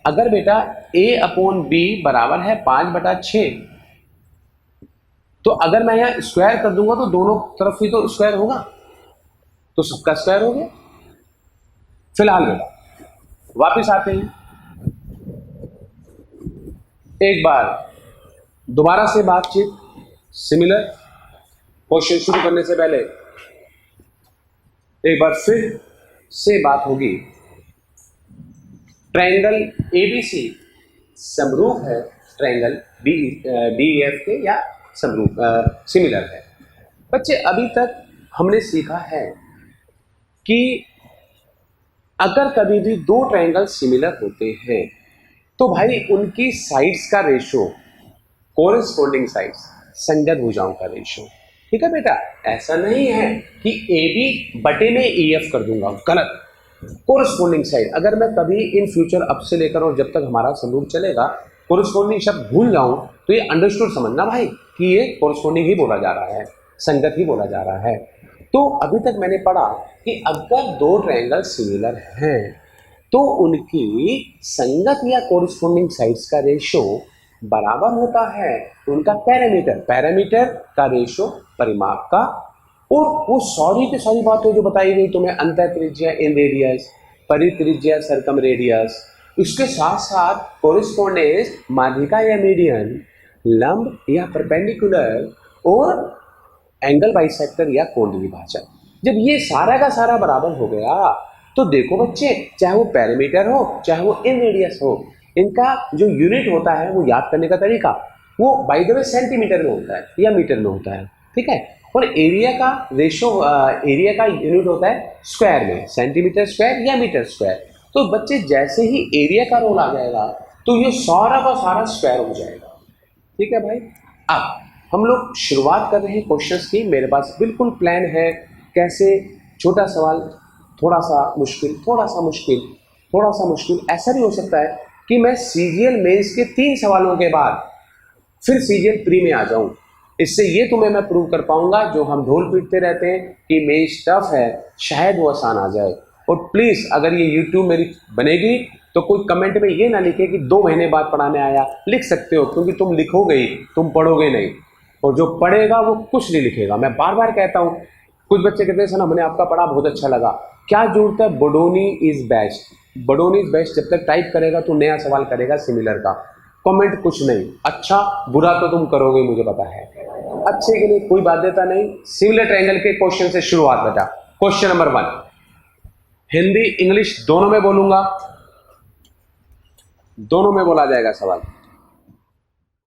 अगर बेटा A अपॉन B बराबर है 5/6, तो अगर मैं यहां स्क्वायर कर दूंगा तो दोनों तरफ ही तो स्क्वायर होगा, तो सबका स्क्वायर हो गया। फिलहाल बेटा वापिस आते हैं, एक बार दोबारा से बातचीत। सिमिलर क्वेश्चन शुरू करने से पहले एक बार फिर से बात होगी। ट्रायंगल ABC समरूप है ट्रायंगल DEF के या समरूप सिमिलर है। बच्चे अभी तक हमने सीखा है कि अगर कभी भी दो ट्रायंगल सिमिलर होते हैं तो भाई उनकी साइड्स का रेशो, कोरेस्पोंडिंग साइड्स, संगत भुजाओं का रेशो, ठीक है बेटा। ऐसा नहीं है कि AB बटे में EF कर दूंगा, गलत। कोरेस्पोंडिंग साइड, अगर मैं कभी इन फ्यूचर अब से लेकर और जब तक हमारा समरूप चलेगा कोरेस्पोंडिंग शब्द भूल जाऊं तो ये अंडरस्टूड समझना भाई कि ये कोरेस्पोंडिंग ही बोला जा रहा है, संगत ही बोला जा रहा है। तो अभी तक मैंने पढ़ा कि अगर दो ट्रायंगल सिमिलर हैं तो उनकी संगत या कोरेस्पोंडिंग साइड्स का रेशो बराबर होता है उनका पैरामीटर का रेशो, परिमाप का। और वो सारी की सारी बातें जो बताई गई तुम्हें, अंतर त्रिज्या इन रेडियस, परित्रिज्या सर्कम रेडियस, इसके साथ साथ कोरेस्पोंडेंस, माध्यिका या मीडियन, लंब या परपेंडिकुलर, और एंगल बाइसेक्टर या कोण द्विभाजक। जब ये सारा का सारा बराबर हो गया तो देखो बच्चे, चाहे वो पैरामीटर हो चाहे वो इन रेडियस हो, इनका जो यूनिट होता है वो याद करने का तरीका वो बाय द वे सेंटीमीटर में होता है या मीटर में होता है, ठीक है। और एरिया का रेशो, एरिया का यूनिट होता है स्क्वायर में, सेंटीमीटर स्क्वायर या मीटर स्क्वायर। तो बच्चे जैसे ही एरिया का रोल आ जाएगा तो ये सारा का सारा स्क्वायर हो जाएगा, ठीक है भाई। अब हम लोग शुरुआत कर रहे हैं क्वेश्चंस की। मेरे पास बिल्कुल प्लान है कैसे छोटा सवाल, थोड़ा सा मुश्किल, थोड़ा सा मुश्किल, थोड़ा सा मुश्किल, ऐसा भी हो सकता है कि मैं सीजीएल मेंस के 3 सवालों के बाद फिर सीजीएल प्री में आ जाऊं। इससे ये तुम्हें मैं प्रूव कर पाऊंगा जो हम ढोल पीटते रहते हैं कि मेंस टफ है, शायद वो आसान आ जाए। और प्लीज़ अगर ये यूट्यूब मेरी बनेगी तो कोई कमेंट में ये ना लिखे कि 2 महीने बाद पढ़ाने आया। लिख सकते हो, क्योंकि तुम लिखोगे ही, तुम पढ़ोगे नहीं, और जो पढ़ेगा वो कुछ नहीं लिखेगा। मैं बार बार कहता हूँ, कुछ बच्चे कहते हैं सर हमने आपका पढ़ा बहुत अच्छा लगा, क्या जरूरत है, Badoni is best, Badoni is best जब तक टाइप करेगा तो नया सवाल करेगा सिमिलर का, कमेंट कुछ नहीं। अच्छा बुरा तो तुम करोगे मुझे पता है, अच्छे के लिए कोई बाध्यता नहीं। सिमिलर ट्रायंगल के क्वेश्चन से शुरुआत बेटा। क्वेश्चन नंबर 1, हिंदी इंग्लिश दोनों में बोलूंगा, दोनों में बोला जाएगा सवाल।